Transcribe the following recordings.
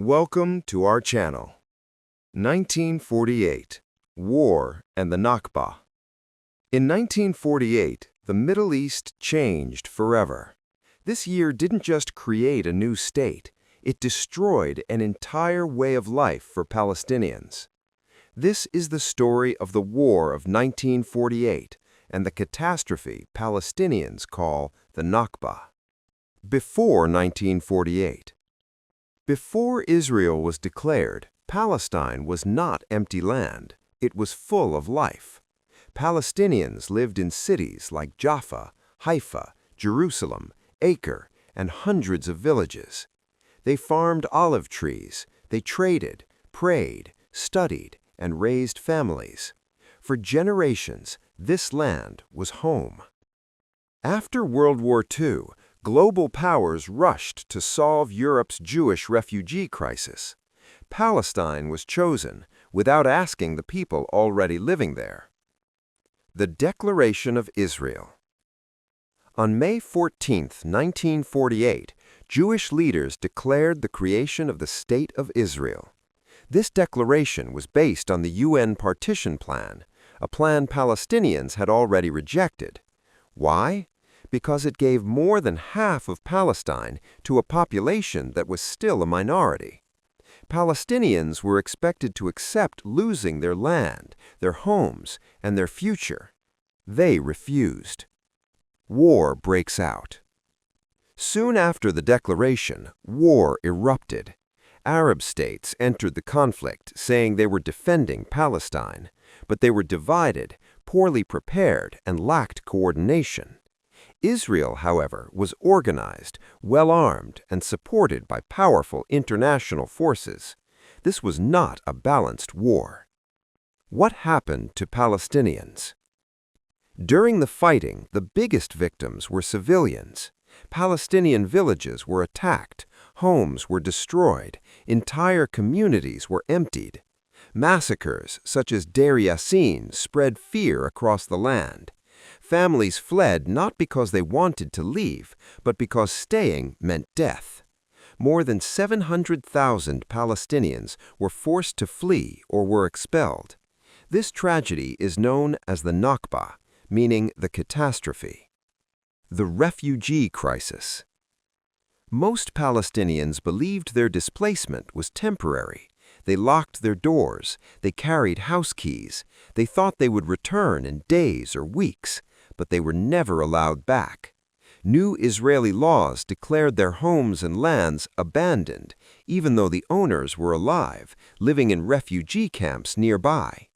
Welcome to our channel. 1948, War and the Nakba. In 1948, the Middle East changed forever. This year didn't just create a new state, it destroyed an entire way of life for Palestinians. This is the story of the War of 1948 and the catastrophe Palestinians call the Nakba. Before 1948. Before Israel was declared, Palestine was not empty land, it was full of life. Palestinians lived in cities like Jaffa, Haifa, Jerusalem, Acre, and hundreds of villages. They farmed olive trees, they traded, prayed, studied, and raised families. For generations, this land was home. After World War II, global powers rushed to solve Europe's Jewish refugee crisis. Palestine was chosen without asking the people already living there. The Declaration of Israel. On May 14, 1948, Jewish leaders declared the creation of the State of Israel. This declaration was based on the UN Partition Plan, a plan Palestinians had already rejected. Why? Because it gave more than half of Palestine to a population that was still a minority. Palestinians were expected to accept losing their land, their homes, and their future. They refused. War breaks out. Soon after the declaration, war erupted. Arab states entered the conflict, saying they were defending Palestine, but they were divided, poorly prepared, and lacked coordination. Israel, however, was organized, well-armed, and supported by powerful international forces. This was not a balanced war. What happened to Palestinians? During the fighting, the biggest victims were civilians. Palestinian villages were attacked, homes were destroyed, entire communities were emptied. Massacres, such as Deir Yassin, spread fear across the land. Families fled not because they wanted to leave, but because staying meant death. More than 700,000 Palestinians were forced to flee or were expelled. This tragedy is known as the Nakba, meaning the catastrophe. The refugee crisis. Most Palestinians believed their displacement was temporary. They locked their doors, they carried house keys, they thought they would return in days or weeks, but they were never allowed back. New Israeli laws declared their homes and lands abandoned, even though the owners were alive, living in refugee camps nearby.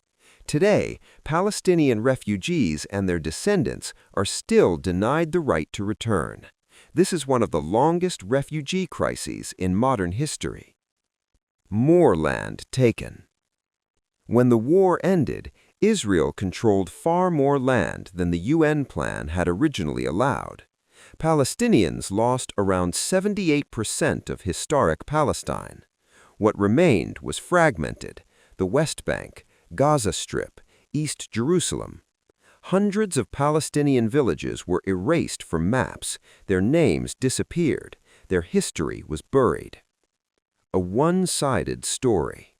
Today, Palestinian refugees and their descendants are still denied the right to return. This is one of the longest refugee crises in modern history. More land taken. When the war ended, Israel controlled far more land than the UN plan had originally allowed. Palestinians lost around 78% of historic Palestine. What remained was fragmented: the West Bank, Gaza Strip, East Jerusalem. Hundreds of Palestinian villages were erased from maps, their names disappeared, their history was buried. A one-sided story.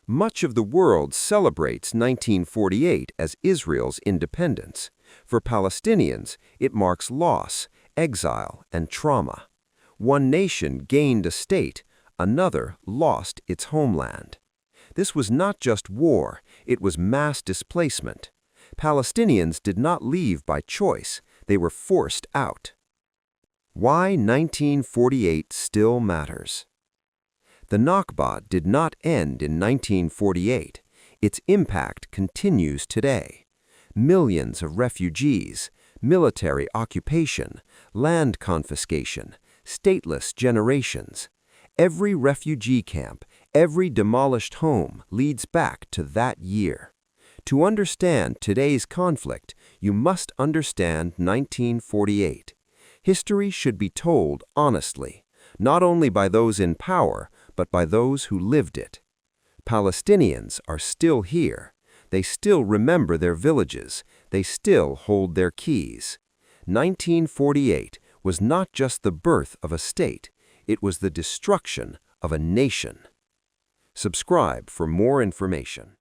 Much of the world celebrates 1948 as Israel's independence. For Palestinians, it marks loss, exile, and trauma. One nation gained a state, another lost its homeland. This was not just war, it was mass displacement. Palestinians did not leave by choice, they were forced out. Why 1948 still matters. The Nakba did not end in 1948. Its impact continues today. Millions of refugees, military occupation, land confiscation, stateless generations. Every refugee camp, every demolished home leads back to that year. To understand today's conflict, you must understand 1948. History should be told honestly, not only by those in power, but by those who lived it. Palestinians are still here. They still remember their villages. They still hold their keys. 1948 was not just the birth of a state, it was the destruction of a nation. Subscribe for more information.